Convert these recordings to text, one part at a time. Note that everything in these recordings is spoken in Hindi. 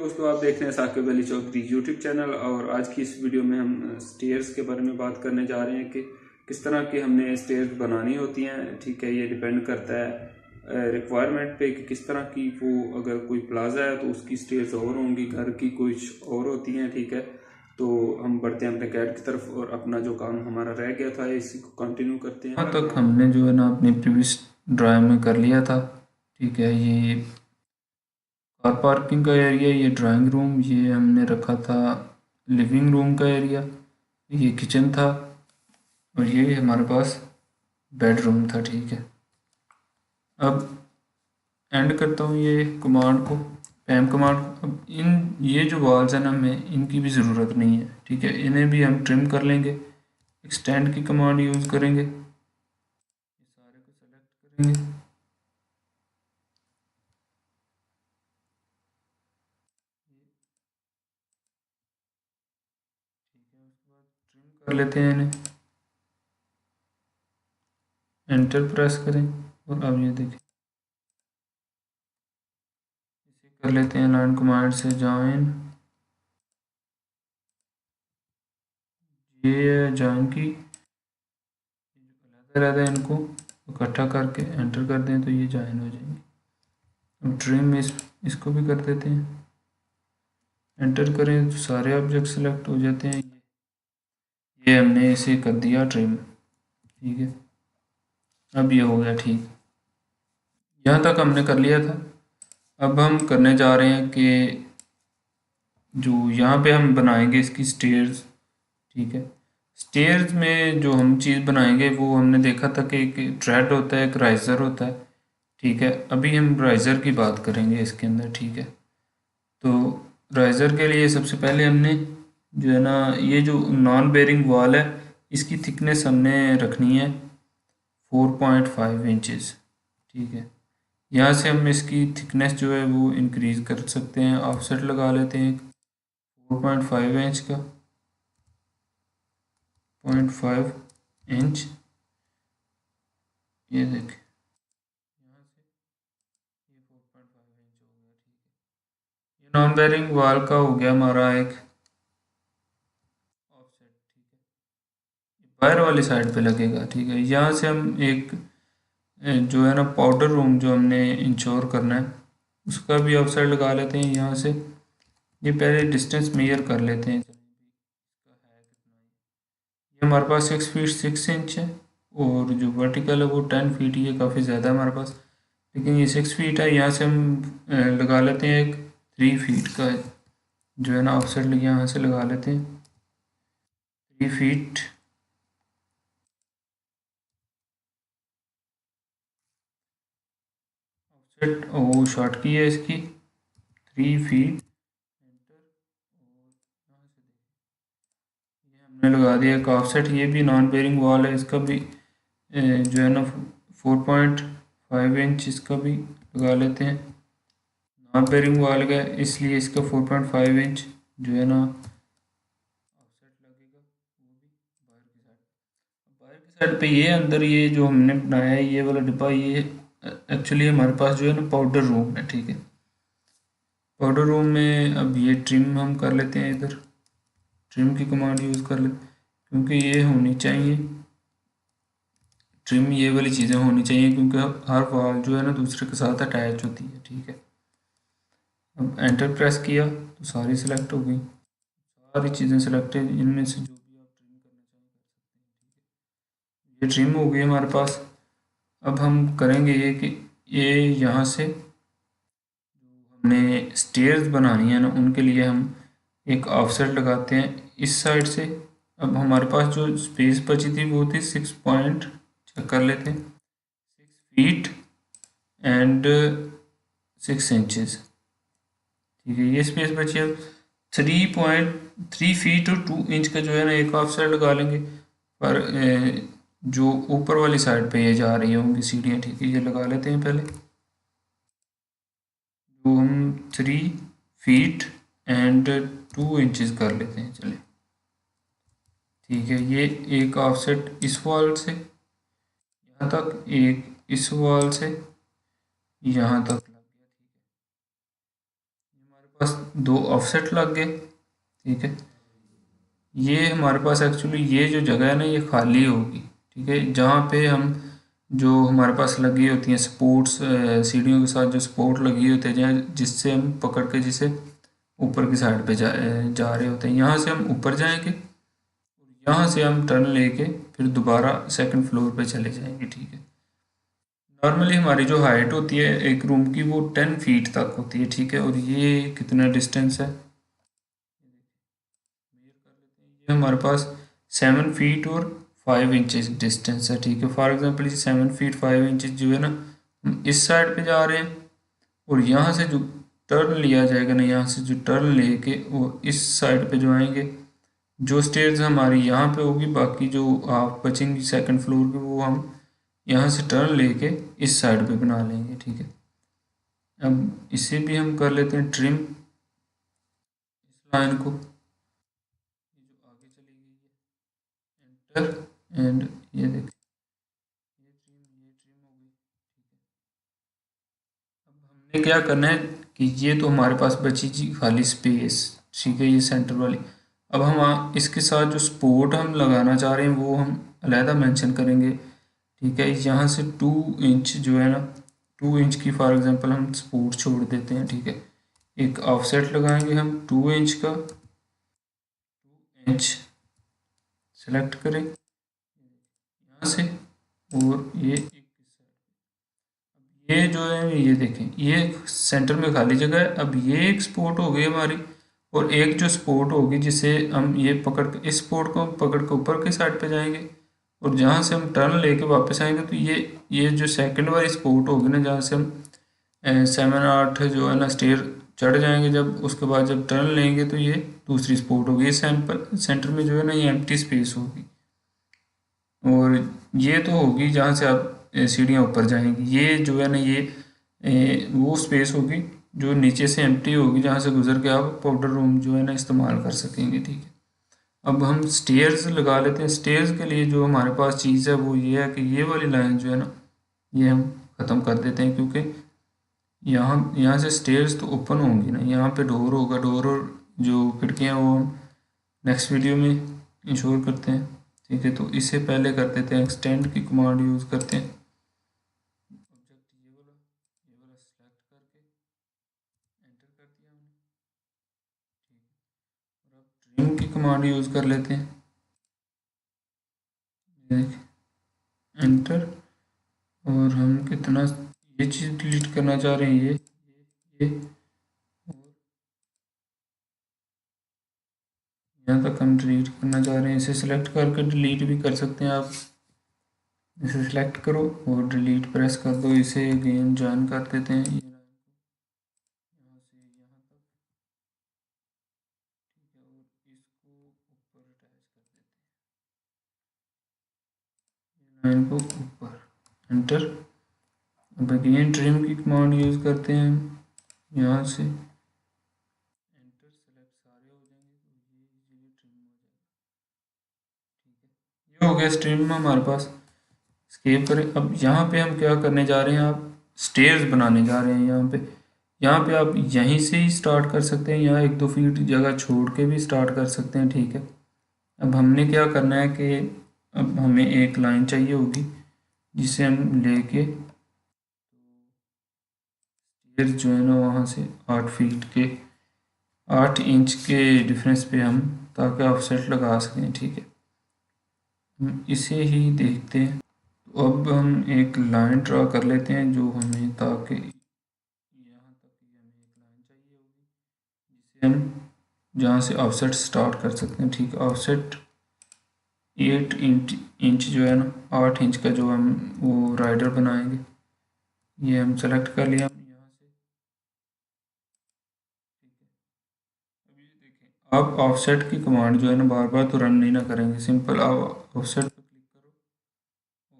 दोस्तों, आप देख रहे हैं साकिब अली चौधरी यूट्यूब चैनल। और आज की इस वीडियो में हम स्टेयर्स के बारे में बात करने जा रहे हैं कि किस तरह की हमने स्टेयर्स बनानी होती हैं। ठीक है, ये डिपेंड करता है रिक्वायरमेंट पे कि किस तरह की वो, अगर कोई प्लाजा है तो उसकी स्टेयर्स और होंगी, घर की कुछ और होती हैं। ठीक है, तो हम बढ़ते हैं अपने कैड की तरफ और अपना जो काम हमारा रह गया था इसी को कंटिन्यू करते हैं। यहाँ तक हमने जो है ना अपनी प्रीवियस ड्राइव में कर लिया था। ठीक है, ये कार पार्किंग का एरिया, ये ड्राइंग रूम, ये हमने रखा था लिविंग रूम का एरिया, ये किचन था और ये हमारे पास बेडरूम था। ठीक है, अब एंड करता हूँ ये कमांड को, पैम कमांड को। अब ये जो वॉल्स हैं ना, हमें इनकी भी ज़रूरत नहीं है। ठीक है, इन्हें भी हम ट्रिम कर लेंगे, एक्सटेंड की कमांड यूज़ करेंगे, ये सारे को सेलेक्ट करेंगे। कर लेते हैं इन्हें, एंटर प्रेस करें और अब ये देखें, इसे कर लेते हैं लाइन कमांड से जॉइन। ये जॉइन की रहता है, इनको इकट्ठा करके एंटर कर दें तो ये जॉइन हो जाएंगे। अब ट्रिम इसको भी कर देते हैं, एंटर करें तो सारे ऑब्जेक्ट सेलेक्ट हो जाते हैं। ये हमने इसे कर दिया ट्रिम। ठीक है, अब ये हो गया ठीक, यहाँ तक हमने कर लिया था। अब हम करने जा रहे हैं कि जो यहाँ पे हम बनाएंगे इसकी स्टेयर्स। ठीक है, स्टेयर्स में जो हम चीज़ बनाएंगे वो हमने देखा था कि एक ट्रेड होता है, एक राइज़र होता है। ठीक है, अभी हम राइज़र की बात करेंगे इसके अंदर। ठीक है, तो राइज़र के लिए सबसे पहले हमने जो है ना, ये जो नॉन बेरिंग वॉल है इसकी थिकनेस हमने रखनी है 4.5 इंचज़। ठीक है, यहाँ से हम इसकी थिकनेस जो है वो इंक्रीज़ कर सकते हैं। ऑफसेट लगा लेते हैं 4.5 इंच का, 0.5 इंच। ये देखें, यहाँ से ये 4.5 इंच हो गया। ठीक है, ये नॉन बेरिंग वाल का हो गया हमारा एक ऑफसेट। ठीक है, बाहर वाली साइड पे लगेगा। ठीक है, यहाँ से हम एक जो है ना पाउडर रूम जो हमने इंश्योर करना है उसका भी ऑफसेट लगा लेते हैं। यहाँ से ये पहले डिस्टेंस मेजर कर लेते हैं, ये हमारे पास 6 फीट 6 इंच है और जो वर्टिकल है वो 10 फीट, ये काफ़ी ज़्यादा है हमारे पास, लेकिन ये 6 फीट है। यहाँ से हम लगा लेते हैं एक 3 फीट का जो है ना ऑफसेट, यहाँ से लगा लेते हैं 3 फीट। ऑफसेट वो शॉर्ट की है इसकी 3 फीट, ये हमने लगा दिया एक ऑफसेट। ये भी नॉन बेरिंग वॉल है, इसका भी जो है ना 4.5 इंच इसका भी लगा लेते हैं। नॉन बेरिंग वॉल का इसलिए इसका 4.5 इंच जो है ना ऑफसेट लगेगा, वो भी बाहर की साइड। बाहर की साइड पे ये अंदर ये जो हमने बनाया है ये वाला डिब्बा, ये एक्चुअली हमारे पास जो है ना पाउडर रूम है। ठीक है, पाउडर रूम में अब ये ट्रिम हम कर लेते हैं, इधर ट्रिम की कमांड यूज़ कर लेते हैं क्योंकि ये होनी चाहिए ट्रिम, ये वाली चीज़ें होनी चाहिए क्योंकि हर वॉल जो है ना दूसरे के साथ अटैच होती है। ठीक है, अब एंटर प्रेस किया तो सारी सिलेक्ट हो गई, सारी चीज़ें सिलेक्ट है, इनमें से जो भी आप ट्रिम करना चाहें कर सकते हैं। ये ट्रिम हो गई हमारे पास। अब हम करेंगे ये कि ये यहाँ से जो हमने स्टेयर्स बनानी है ना उनके लिए हम एक ऑफसेट लगाते हैं इस साइड से। अब हमारे पास जो स्पेस बची थी वो थी 6 पॉइंट, चेक कर लेते हैं, 6 फीट एंड 6 इंचज़। ठीक है, ये स्पेस बची। अब 3.3 फीट और 2 इंच का जो है ना एक ऑफसेट लगा लेंगे, पर जो ऊपर वाली साइड पे ये जा रही होंगी सीढ़ियाँ। ठीक है, ये लगा लेते हैं पहले, जो हम 3 फीट एंड 2 इंचज़ कर लेते हैं। चलिए ठीक है, ये एक ऑफसेट इस वॉल से यहाँ तक, एक इस वॉल से यहाँ तक लग गया। ठीक है, ये हमारे पास 2 ऑफसेट लग गए, ठीक है। ये हमारे पास एक्चुअली ये जो जगह है ना ये खाली होगी, ठीक है, जहाँ पे हम जो हमारे पास लगी होती हैं सपोर्ट्स, सीढ़ियों के साथ जो सपोर्ट लगी होती है जिससे हम पकड़ के जिसे ऊपर की साइड पे जा रहे होते हैं, यहाँ से हम ऊपर जाएंगे, यहाँ से हम टर्न लेके फिर दोबारा सेकंड फ्लोर पे चले जाएंगे, ठीक है। नॉर्मली हमारी जो हाइट होती है एक रूम की वो 10 फीट तक होती है, ठीक है। और ये कितना डिस्टेंस है, ये हमारे पास 7 फीट और 5 इंचेस डिस्टेंस है, ठीक है। फॉर एग्जांपल ये 7 फीट 5 इंचेस जो है ना, हम इस साइड पे जा रहे हैं और यहाँ से जो टर्न लिया जाएगा ना, यहाँ से जो टर्न लेके वो इस साइड पे जो आएंगे, जो स्टेयर्स हमारी यहाँ पे होगी, बाकी जो आप बचेंगी सेकंड फ्लोर की वो हम यहाँ से टर्न लेके इस साइड पे बना लेंगे, ठीक है। अब इसे भी हम कर लेते हैं ट्रिम, इस लाइन को, ये जो आगे चली गई है, एंटर, एंड ये देखें ये ट्रिम हो गई, ठीक है। अब हमने क्या करना है कि ये तो हमारे पास बची जी खाली स्पेस, ठीक है, ये सेंटर वाली। अब हम इसके साथ जो सपोर्ट हम लगाना चाह रहे हैं वो हम अलहदा मेंशन करेंगे, ठीक है। यहाँ से 2 इंच जो है ना, 2 इंच की फॉर एग्जांपल हम सपोर्ट छोड़ देते हैं, ठीक है। एक ऑफसेट लगाएंगे हम 2 इंच का, 2 इंच सेलेक्ट करें यहाँ से, और ये जो है ये देखें ये सेंटर में खाली जगह है। अब ये एक सपोर्ट हो गई हमारी, और एक जो सपोर्ट होगी जिसे हम ये पकड़ के इस सपोर्ट को पकड़ के ऊपर की साइड पे जाएंगे, और जहाँ से हम टर्न लेके वापस आएंगे तो ये जो सेकंड वाली सपोर्ट होगी ना, जहाँ से हम 7-8 जो है ना स्टेयर चढ़ जाएंगे, जब उसके बाद जब टर्न लेंगे तो ये दूसरी सपोर्ट होगी, ये सेंटर में जो है ना ये एम्प्टी स्पेस होगी। और ये तो होगी जहाँ से आप सीढ़ियाँ ऊपर जाएंगी, ये जो है ना ये वो स्पेस होगी जो नीचे से एम्प्टी होगी, जहाँ से गुजर के आप पाउडर रूम जो है ना इस्तेमाल कर सकेंगे, ठीक है। अब हम स्टेयर्स लगा लेते हैं। स्टेयर्स के लिए जो हमारे पास चीज़ है वो ये है कि ये वाली लाइन जो है ना ये हम ख़त्म कर देते हैं, क्योंकि यहाँ से स्टेयर्स तो ओपन होंगी ना, यहाँ पे डोर होगा, डोर और जो खिड़कियाँ वो हम नेक्स्ट वीडियो में इंश्योर करते हैं, ठीक है। तो इससे पहले कर देते हैं एक्सटेंड की कमांड यूज़ करते हैं, ऑब्जेक्ट ये वाला सेलेक्ट करके एंटर कर दिया हमने, ठीक है। और अब ट्रिम की कमांड यूज़ कर लेते हैं, एंटर, और हम कितना ये चीज़ डिलीट करना चाह रहे हैं, ये और यहाँ तक हम डिलीट करना चाह रहे हैं। इसे सिलेक्ट करके डिलीट भी कर सकते हैं आप, इसे सिलेक्ट करो और डिलीट प्रेस कर दो, इसे अगेन ज्वाइन कर देते हैं ये यहाँ से यहाँ तक, ठीक है। और इसको ऊपर अटैच कर देते हैं, लाइन को ऊपर, एंटर। अब अगेन ट्रिम की कमांड यूज़ करते हैं, यहाँ से एंटर, सेलेक्ट सारे हो जाएंगे तो ये इजीली ट्रिम हो जाएगा, ठीक है। ये हो गया स्ट्रिम हमारे पास। स्केप करें। अब यहाँ पे हम क्या करने जा रहे हैं, आप स्टेयर्स बनाने जा रहे हैं। यहाँ पे आप यहीं से ही स्टार्ट कर सकते हैं, यहाँ 1-2 फीट जगह छोड़ के भी स्टार्ट कर सकते हैं, ठीक है। अब हमने क्या करना है कि अब हमें एक लाइन चाहिए होगी जिसे हम लेके स्टेयर्स जो है ना वहाँ से 8 इंच के डिफरेंस पे हम ताकि ऑफसेट लगा सकें, ठीक है। हम इसे ही देखते हैं। तो अब हम एक लाइन ड्रा कर लेते हैं जो हमें, ताकि यहाँ तक हमें एक लाइन चाहिए होगी जिसे हम जहाँ से ऑफसेट स्टार्ट कर सकते हैं, ठीक है। ऑफसेट 8 इंच जो है ना, 8 इंच का जो हम वो राइडर बनाएंगे, ये हम सेलेक्ट कर लिया यहाँ से, ठीक है। अब ये देखें, आप ऑफसेट की कमांड जो है ना बार बार तो रन नहीं ना करेंगे, सिंपल आप ऑफसेट पर क्लिक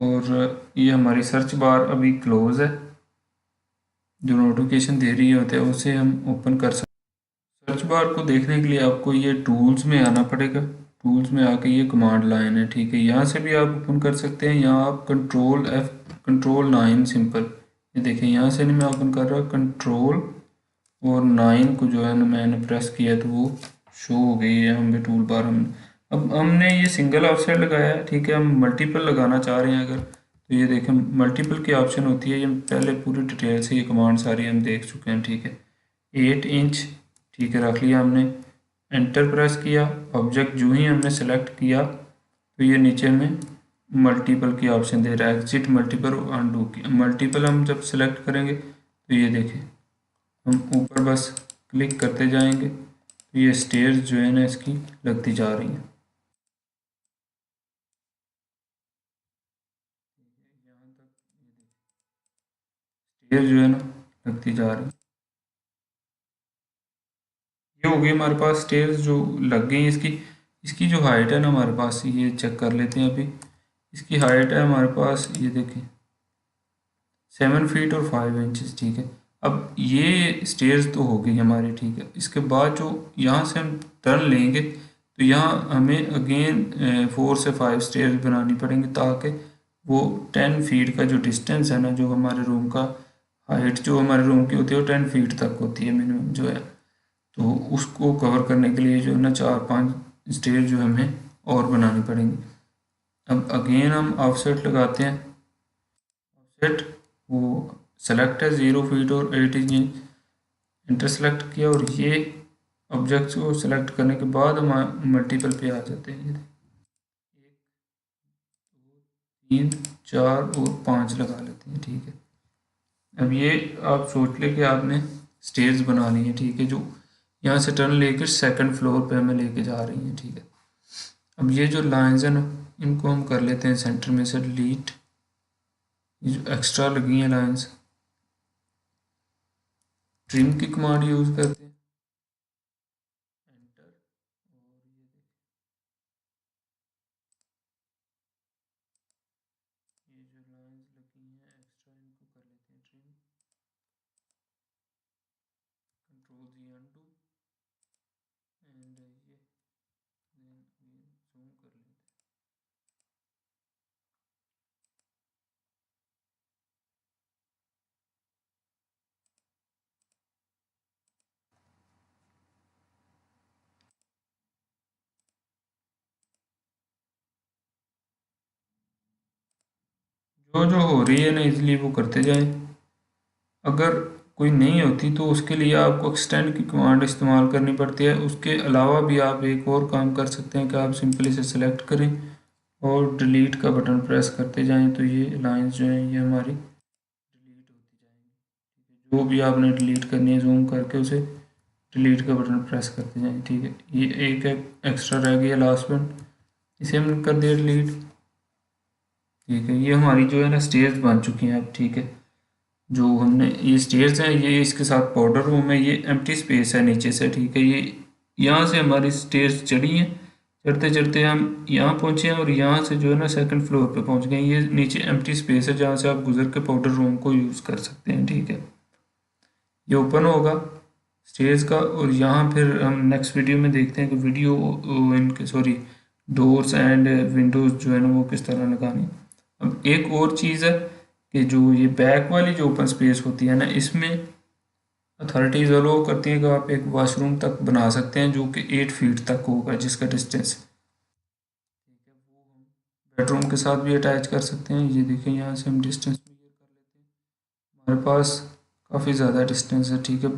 करो और ये हमारी सर्च बार अभी क्लोज है, जो नोटिफिकेशन दे रही होते हैं उसे हम ओपन कर सकते हैं। सर्च बार को देखने के लिए आपको ये टूल्स में आना पड़ेगा, टूल्स में आके ये कमांड लाइन है, ठीक है, यहाँ से भी आप ओपन कर सकते हैं। यहाँ आप कंट्रोल 9 सिंपल, ये देखें यहाँ से नहीं मैं ओपन कर रहा, कंट्रोल और 9 को जो है ना मैंने प्रेस किया तो वो शो हो गई है हमें टूल बार। हम अब हमने ये सिंगल ऑफसेट लगाया है, ठीक है। हम मल्टीपल लगाना चाह रहे हैं अगर, तो ये देखें मल्टीपल की ऑप्शन होती है। ये पहले पूरी डिटेल से ये कमांड सारी हम देख चुके हैं, ठीक है। 8 इंच, ठीक है, रख लिया हमने। एंटर प्रेस किया, ऑब्जेक्ट जो ही हमने सेलेक्ट किया तो ये नीचे में मल्टीपल की ऑप्शन दे रहा है, एग्जिट मल्टीपल और अनडू की। मल्टीपल हम जब सेलेक्ट करेंगे तो ये देखें हम ऊपर बस क्लिक करते जाएंगे तो ये स्टेयर्स जो है ना इसकी लगती जा रही हैं। स्टेयर्स जो है ना लगती जा रही हैं। ये हो गई हमारे पास स्टेयर्स जो लग गई। इसकी इसकी जो हाइट है ना हमारे पास, ये चेक कर लेते हैं अभी। इसकी हाइट है हमारे पास, ये देखें 7 फीट और 5 इंचज़, ठीक है। अब ये स्टेयर्स तो हो गई हमारी, ठीक है। इसके बाद जो यहाँ से हम टर्न लेंगे तो यहाँ हमें अगेन 4 से 5 स्टेयर्स बनानी पड़ेंगी ताकि वो 10 फीट का जो डिस्टेंस है ना, जो हमारे रूम का हाइट जो हमारे रूम की होती है वो 10 फीट तक होती है मिनिमम जो है। तो उसको कवर करने के लिए जो है ना 4-5 स्टेयर जो हमें और बनानी पड़ेंगी। अब अगेन हम ऑफसेट लगाते हैं। ऑफसेट वो सेलेक्ट है 0 फीट और 8 इंच, इंटर सेलेक्ट किया और ये ऑब्जेक्ट को सेलेक्ट करने के बाद हम मल्टीपल पे आ जाते हैं। ये 1 2 3 4 और 5 लगा लेते हैं, ठीक है। अब ये आप सोच ले कि आपने स्टेयर्स बनानी है, ठीक है, जो यहाँ से टर्न लेकर सेकंड फ्लोर पे हमें लेके जा रही हैं, ठीक है। अब ये जो लाइंस हैं ना इनको हम कर लेते हैं सेंटर में से डिलीट। ये जो एक्स्ट्रा लगी हैं लाइंस, ट्रिम की कमांड यूज करते हैं, एंटर। और ये जो लाइंस लगी हैं एक्स्ट्रा इनको कर लेते हैं trim, control G undo, and ये जूम कर लेते हैं। जो जो हो रही है ना इसलिए वो करते जाएं। अगर कोई नहीं होती तो उसके लिए आपको एक्सटेंड की कमांड इस्तेमाल करनी पड़ती है। उसके अलावा भी आप एक और काम कर सकते हैं कि आप सिंपली इसे सेलेक्ट करें और डिलीट का बटन प्रेस करते जाएं तो ये लाइंस जो हैं ये हमारी डिलीट होती जाएंगी। जो भी आपने डिलीट करनी है जूम करके उसे डिलीट का बटन प्रेस करते जाएं, ठीक है। ये एक एक्स्ट्रा रह गया लास्ट वन, इसे हमने कर दिया डिलीट, ठीक है। ये हमारी जो है ना स्टेयर्स बन चुकी हैं अब, ठीक है। जो हमने ये स्टेयर्स हैं ये इसके साथ पाउडर रूम है, ये एम्प्टी स्पेस है नीचे से, ठीक है। ये यहाँ से हमारी स्टेयर्स चढ़ी हैं, चढ़ते चढ़ते हम यहाँ पहुँचे हैं और यहाँ से जो है ना सेकंड फ्लोर पे पहुँच गए। ये नीचे एम्प्टी स्पेस है जहाँ से आप गुजर के पाउडर रूम को यूज़ कर सकते हैं, ठीक है। ये ओपन होगा स्टेयर्स का और यहाँ फिर हम नेक्स्ट वीडियो में देखते हैं कि वीडियो इनके सॉरी डोर्स एंड विंडोज़ जो है ना वो किस तरह लगानी। अब एक और चीज़ है कि जो ये बैक वाली जो ओपन स्पेस होती है ना इसमें अथॉरिटीज़ अलो करती हैं कि आप एक वॉशरूम तक बना सकते हैं जो कि 8 फीट तक होगा जिसका डिस्टेंस, ठीक है। वो हम बेडरूम के साथ भी अटैच कर सकते हैं। ये देखें यहाँ से हम डिस्टेंस मेजर कर लेते हैं, हमारे पास काफ़ी ज़्यादा डिस्टेंस है, ठीक है।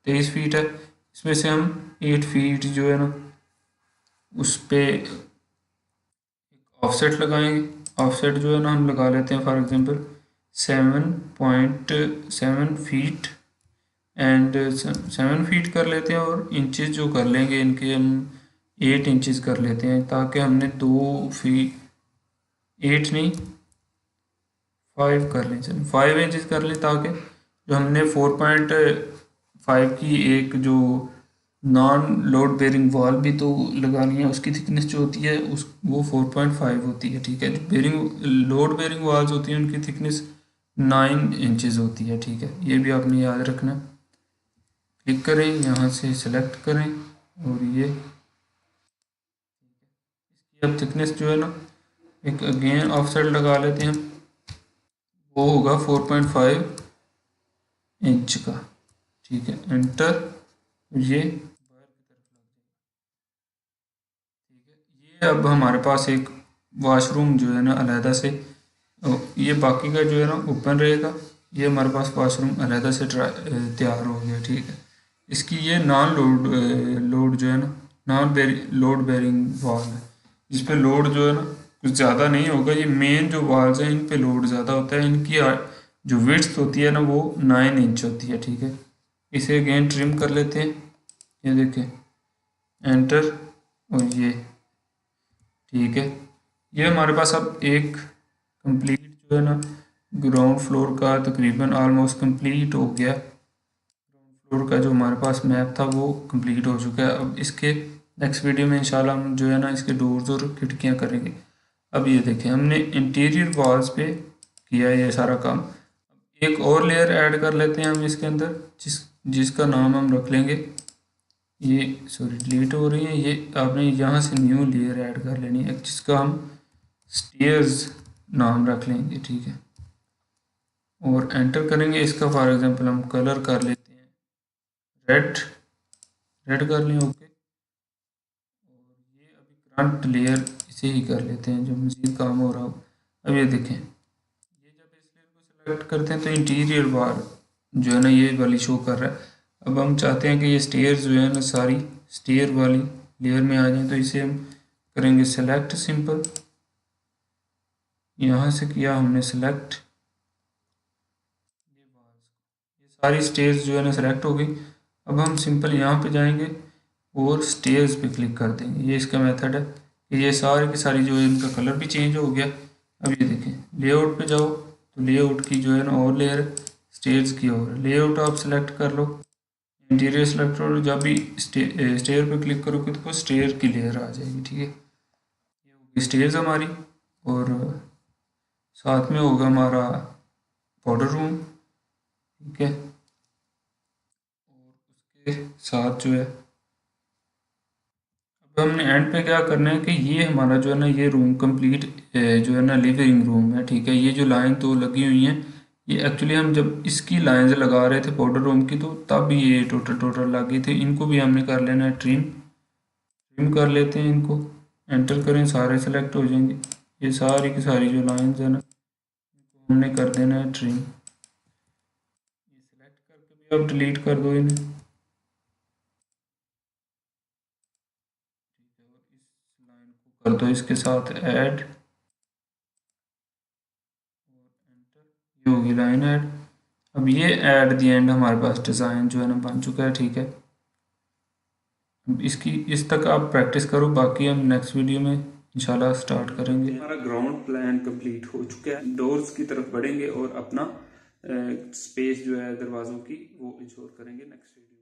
23 फीट है, इसमें से हम 8 फीट जो है ना उस पर ऑफसेट लगाएंगे। ऑफसेट जो है ना हम लगा लेते हैं for example 7.7 feet and 7 feet कर लेते हैं और इंचेस जो कर लेंगे इनके हम 8 इंचेस कर लेते हैं ताकि हमने 2 फीट 8 नहीं 5 कर लें, चलो 5 इंचेस कर लें ताकि जो हमने 4.5 की एक जो नॉन लोड बेरिंग वॉल भी तो लगानी है उसकी थिकनेस जो होती है उस वो 4.5 होती है, ठीक है। जो बेरिंग लोड बेरिंग वॉल्स होती हैं उनकी थिकनेस 9 इंचेस होती है, ठीक है। ये भी आपने याद रखना। क्लिक करें, यहाँ से सेलेक्ट करें और ये इसकी अब थिकनेस जो है ना एक अगेन ऑफसेट लगा लेते हैं हम, वो होगा 4.5 इंच का, ठीक है, एंटर, ये बाहर की तरफ लग जाएगा। ठीक है, ये अब हमारे पास एक वॉशरूम जो है ना अलहदा से, ये बाकी का जो है ना ओपन रहेगा, ये हमारे पास वॉशरूम अलहदा से तैयार हो गया। ठीक है, इसकी ये नॉन लोड जो है ना लोड बेरिंग वॉल है, जिस पे लोड जो है ना कुछ ज़्यादा नहीं होगा। ये मेन जो वॉल्स हैं इन पे लोड ज़्यादा होता है, इनकी जो विड्थ होती है ना वो 9 इंच होती है। ठीक है, इसे अगेन ट्रिम कर लेते हैं, ये देखें, एंटर, और ये ठीक है, ये हमारे पास अब एक कंप्लीट जो है ना ग्राउंड फ्लोर का तकरीबन ऑलमोस्ट कंप्लीट हो गया। ग्राउंड फ्लोर का जो हमारे पास मैप था वो कंप्लीट हो चुका है। अब इसके नेक्स्ट वीडियो में इंशाल्लाह हम जो है ना इसके डोर्स और खिड़कियाँ करेंगे। अब ये देखें, हमने इंटीरियर वॉल्स पे किया ये सारा काम। एक और लेयर ऐड कर लेते हैं हम इसके अंदर, जिसका नाम हम रख लेंगे, ये सॉरी डिलीट हो रही है, ये आपने यहाँ से न्यू लेयर ऐड कर लेनी है, जिसका हम स्टेयर्स नाम रख लेंगे। ठीक है, और एंटर करेंगे। इसका फॉर एग्जांपल हम कलर कर लेते हैं रेड कर लें, ओके। और ये अभी करंट लेयर इसे ही कर लेते हैं जो मज़ीद काम हो रहा हो। अब ये देखें, ये जब इस लेयर को सिलेक्ट करते हैं तो इंटीरियर वाल जो है ना ये वाली शो कर रहा है। अब हम चाहते हैं कि ये स्टेयर्स जो है ना सारी स्टेयर वाली लेयर में आ जाए, तो इसे हम करेंगे सेलेक्ट, सिंपल, यहाँ से किया हमने सेलेक्ट, ये सारी स्टेयर्स जो है ना सेलेक्ट हो गई। अब हम सिंपल यहाँ पे जाएंगे और स्टेयर्स पे क्लिक कर देंगे, ये इसका मेथड है कि ये सारी की सारी जो है इनका कलर भी चेंज हो गया। अब ये देखें, लेआउट पे जाओ तो लेआउट की जो है ना और लेयर, स्टेयर्स की और लेआउट आप सेलेक्ट कर लो, इंटीरियर सेलेक्ट करो, जब भी स्टेयर पे क्लिक करोगे तो स्टेयर की लेयर आ जाएगी। ठीक है, ये होगी स्टेयर्स हमारी, और साथ में होगा हमारा पाउडर रूम। ठीक है, और उसके साथ जो है अब हमने एंड पे क्या करना है कि ये हमारा जो है ना ये रूम कंप्लीट जो है ना लिविंग रूम है। ठीक है, ये जो लाइन तो लगी हुई हैं, ये एक्चुअली हम जब इसकी लाइंस लगा रहे थे पाउडर रूम की तो तब ये टोटल लगी थी। इनको भी हमने कर लेना है ट्रिम कर लेते हैं इनको, एंटर करें, सारे सेलेक्ट हो जाएंगे। ये सारी की सारी जो लाइंस है ना इनको हमने कर देना है ट्रिम। ये सेलेक्ट करके भी अब डिलीट कर दो इन्हें। ठीक है, और इस लाइन को कर दो इसके साथ ऐड, ये होगी लाइन ऐड। अब ये एट द एंड हमारे पास डिज़ाइन जो है ना बन चुका है। ठीक है, अब इसकी इस तक आप प्रैक्टिस करो, बाकी हम नेक्स्ट वीडियो में इंशाल्लाह स्टार्ट करेंगे। हमारा ग्राउंड प्लान कंप्लीट हो चुका है, डोर्स की तरफ बढ़ेंगे और अपना स्पेस जो है दरवाज़ों की वो इंश्योर करेंगे नेक्स्ट वीडियो।